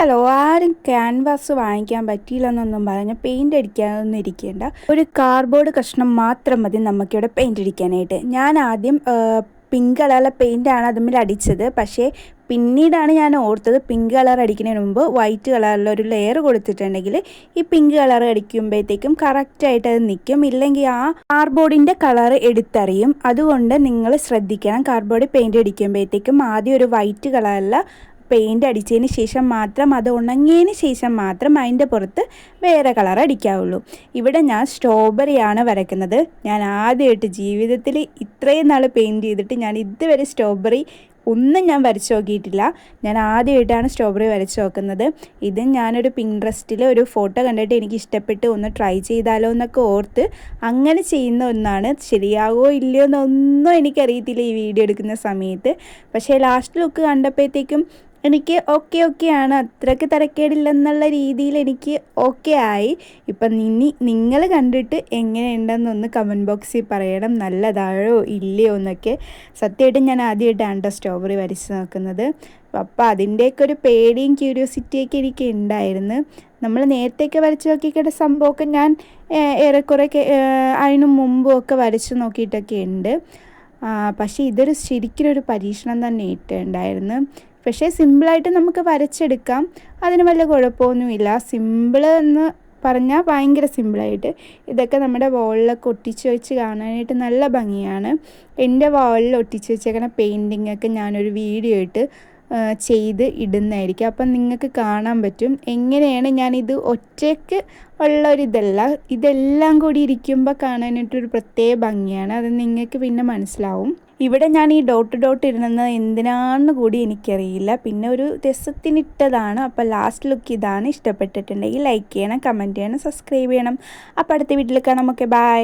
Hello, ആരും canvas വാങ്ങിക്കാൻ പറ്റിയില്ലെന്നൊന്നും പറഞ്ഞ് പെയിൻ്റ് അടിക്കാനൊന്നും ഇരിക്കേണ്ട. ഒരു കാർഡ്ബോർഡ് കഷ്ണം മാത്രം മതി നമുക്കിവിടെ പെയിൻ്റ് അടിക്കാനായിട്ട്. ഞാൻ ആദ്യം പിങ്ക് കളറിലെ പെയിൻ്റാണ് അതുമ്മേൽ അടിച്ചത്. പക്ഷേ പിന്നീടാണ് ഞാൻ ഓർത്തത് പിങ്ക് കളർ അടിക്കുന്നതിന് മുമ്പ് വൈറ്റ് കളറിലൊരു ലെയർ കൊടുത്തിട്ടുണ്ടെങ്കിൽ ഈ പിങ്ക് കളർ അടിക്കുമ്പോഴത്തേക്കും കറക്റ്റായിട്ട് അത് നിൽക്കും. ഇല്ലെങ്കിൽ ആ കാർഡ്ബോർഡിൻ്റെ കളർ എടുത്തറിയും. അതുകൊണ്ട് നിങ്ങൾ ശ്രദ്ധിക്കണം, കാർഡ്ബോർഡ് പെയിൻ്റ് അടിക്കുമ്പോഴത്തേക്കും ആദ്യം ഒരു വൈറ്റ് കളറിലെ പെയിൻ്റ് അടിച്ചതിന് ശേഷം മാത്രം, അത് ഉണങ്ങിയതിന് ശേഷം മാത്രം അതിൻ്റെ പുറത്ത് വേറെ കളർ അടിക്കാവുള്ളൂ. ഇവിടെ ഞാൻ സ്ട്രോബെറിയാണ് വരയ്ക്കുന്നത്. ഞാൻ ആദ്യമായിട്ട് ജീവിതത്തിൽ ഇത്രയും നാൾ പെയിൻറ്റ് ചെയ്തിട്ട് ഞാൻ ഇതുവരെ സ്ട്രോബെറി ഒന്നും ഞാൻ വരച്ച് നോക്കിയിട്ടില്ല. ഞാൻ ആദ്യമായിട്ടാണ് സ്ട്രോബെറി വരച്ച് നോക്കുന്നത്. ഇത് ഞാനൊരു പിൻട്രസ്റ്റിൽ ഒരു ഫോട്ടോ കണ്ടിട്ട് എനിക്ക് ഇഷ്ടപ്പെട്ട് ഒന്ന് ട്രൈ ചെയ്താലോ എന്നൊക്കെ ഓർത്ത് അങ്ങനെ ചെയ്യുന്ന ഒന്നാണ്. ശരിയാവോ ഇല്ലയോ എന്നൊന്നും എനിക്കറിയത്തില്ല ഈ വീഡിയോ എടുക്കുന്ന സമയത്ത്. പക്ഷേ ലാസ്റ്റ് ലുക്ക് കണ്ടപ്പോഴത്തേക്കും എനിക്ക് ഓക്കെയാണ്, അത്രയ്ക്ക് തരക്കേടില്ലെന്നുള്ള രീതിയിൽ എനിക്ക് ഓക്കെ ആയി. ഇപ്പം നിങ്ങൾ കണ്ടിട്ട് എങ്ങനെയുണ്ടെന്നൊന്ന് കമൻറ്റ് ബോക്സിൽ പറയണം, നല്ലതായോ ഇല്ലയോ എന്നൊക്കെ. സത്യമായിട്ടും ഞാൻ ആദ്യമായിട്ടാണ് സ്ട്രോബെറി വരച്ച് നോക്കുന്നത്. അപ്പോൾ അതിൻ്റെയൊക്കെ ഒരു പേടിയും ക്യൂരിയോസിറ്റിയൊക്കെ എനിക്ക് ഉണ്ടായിരുന്നു. നമ്മൾ നേരത്തെയൊക്കെ വരച്ച് നോക്കിക്കേണ്ട സംഭവമൊക്കെ ഞാൻ ഏറെക്കുറെ അതിനു മുമ്പും ഒക്കെ വരച്ച് നോക്കിയിട്ടൊക്കെ ഉണ്ട്. പക്ഷേ ഇതൊരു ശരിക്കും പരീക്ഷണം തന്നെ ഇട്ടുണ്ടായിരുന്നു. പക്ഷേ സിമ്പിളായിട്ട് നമുക്ക് വരച്ചെടുക്കാം, അതിന് വല്ല കുഴപ്പമൊന്നുമില്ല. സിമ്പിൾ എന്ന് പറഞ്ഞാൽ ഭയങ്കര സിമ്പിളായിട്ട് ഇതൊക്കെ നമ്മുടെ വാളിലൊക്കെ ഒട്ടിച്ച് വെച്ച് കാണാനായിട്ട് നല്ല ഭംഗിയാണ്. എൻ്റെ വാളിൽ ഒട്ടിച്ച് വെച്ചേക്കണ പെയിൻറ്റിങ്ങൊക്കെ ഞാനൊരു വീഡിയോ ഇട്ട് ചെയ്ത് ഇടുന്നതായിരിക്കും. അപ്പം നിങ്ങൾക്ക് കാണാൻ പറ്റും എങ്ങനെയാണ് ഞാനിത് ഒറ്റയ്ക്ക് ഉള്ളൊരിതല്ല, ഇതെല്ലാം കൂടി ഇരിക്കുമ്പോൾ കാണാനായിട്ടൊരു പ്രത്യേക ഭംഗിയാണ്. അത് നിങ്ങൾക്ക് പിന്നെ മനസ്സിലാവും. ഇവിടെ ഞാൻ ഈ ഡോട്ട് ഇടുന്നത് എന്തിനാണെന്ന് കൂടി എനിക്കറിയില്ല, പിന്നെ ഒരു രസത്തിനിട്ടതാണ്. അപ്പോൾ ലാസ്റ്റ് ലുക്ക് ഇതാണ്. ഇഷ്ടപ്പെട്ടിട്ടുണ്ടെങ്കിൽ ലൈക്ക് ചെയ്യണം, കമൻറ്റ് ചെയ്യണം, സബ്സ്ക്രൈബ് ചെയ്യണം. അപ്പോൾ അടുത്ത വീട്ടിൽ കാണാം. Okay, by.